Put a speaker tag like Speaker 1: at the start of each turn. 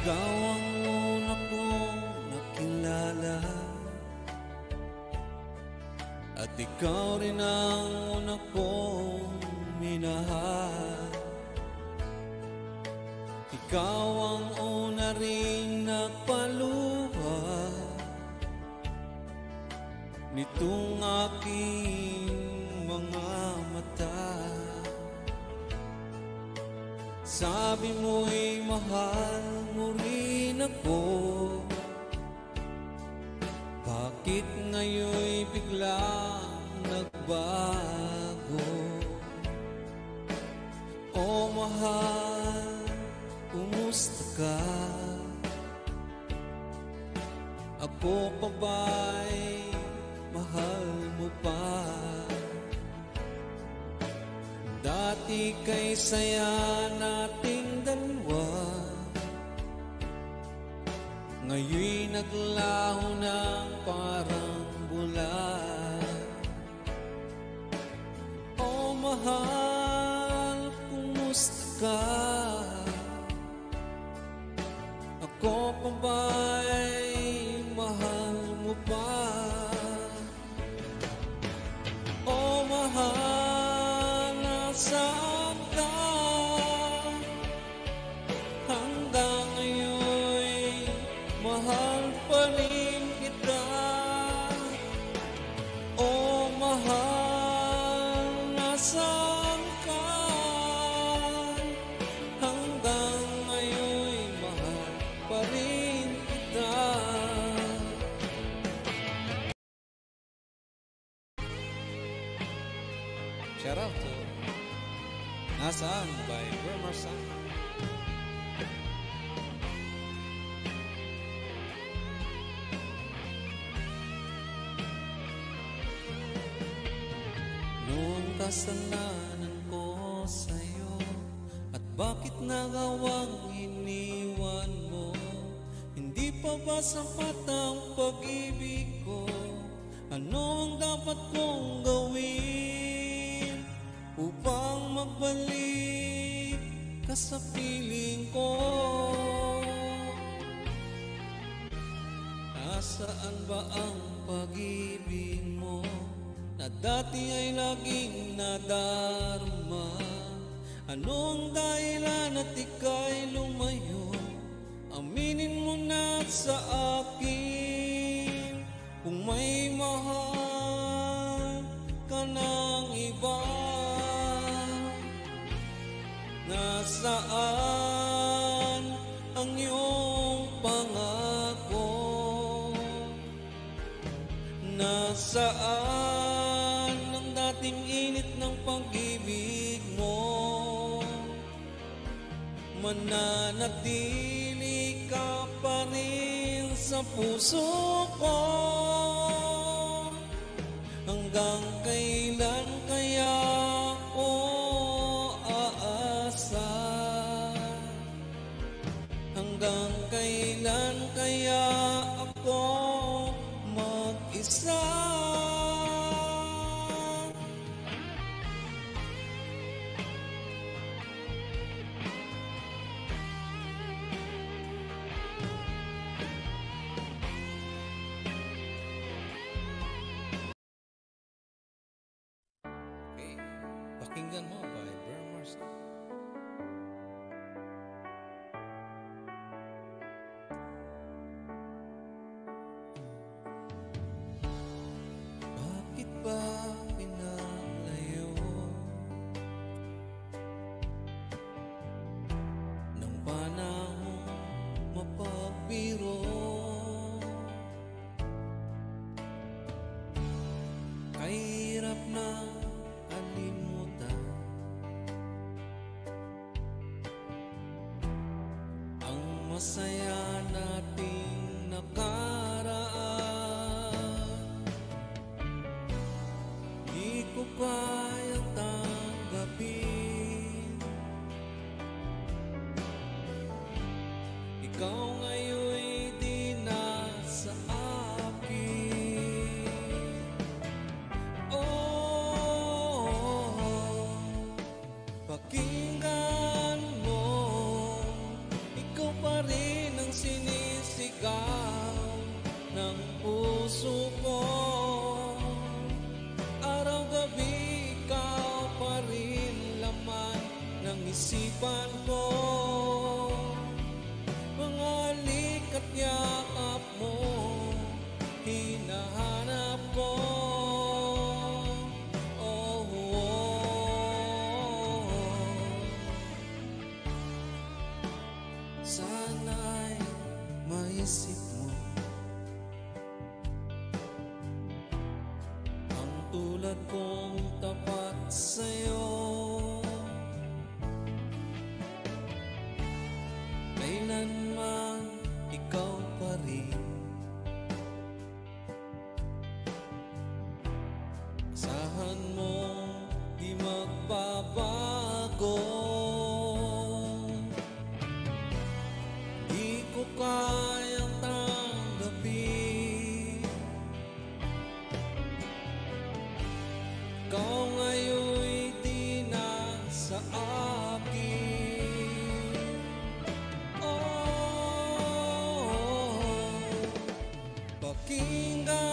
Speaker 1: Ikaw ang una kong nakilala, at ikaw rin ang una kong minahal. Ikaw ang una ring nagpaluha nitong aking mga mata. Sabi mo'y mahal mo rin ako, bakit ngayon'y biglang nagbago? O mahal, kumusta ka? Ako pa ba'y mahal mo pa? Dati kay saya nating dalawa, ngayon'y naglaho ng parang bula. O mahal, kumusta ka? Ako pa ba'y mahal mo pa? O mahal, nasaan ka? Hanggang ngayon'y mahal pa rin kita. O mahal, nasaan ka? Hanggang ngayon'y mahal pa rin kita. Shout out to Nasaan by Vermarsan. Noong kasalanan ko sa'yo, at bakit nagawang iniwan mo? Hindi pa ba sapat ang pag-ibig ko? Ano ang dapat kong gawin upang magbalik ka sa piling ko? Nasaan ba ang pag-ibig mo na dati ay laging nadarama? Anong dahilan at ika'y lumayo? Aminin mo na sa akin kung may mahal ka ng iba. Nasaan ang iyong pangako? Nasaan ang dating init ng pag-ibig mo? Mananatili ka pa rin sa puso ko. Hanggang kailan kaya ako aasa? Hanggang kailan kaya ako mag-isa? Okay, pakinggan mo by Vermarsan. Bakit ba pinaglayo ng panahon mapagbiro? Kahirap na kalimutan ang masaya nating nakaraan. Di ko kayang tanggapin ikaw ngayon'y di na sa akin. Oh, pakinggan mo, ikaw pa rin isipan ko. Mga halik at yakap mo, hinahanap ko. Oh, oh. Sana'y maisip mo ang tulad kong tapat sa'yo. Kailanman ikaw pa rin. Asahan mong di magbabago. Di ko kayang tanggapin ikaw ngayon'y di na sa akin. Oh, pakinggan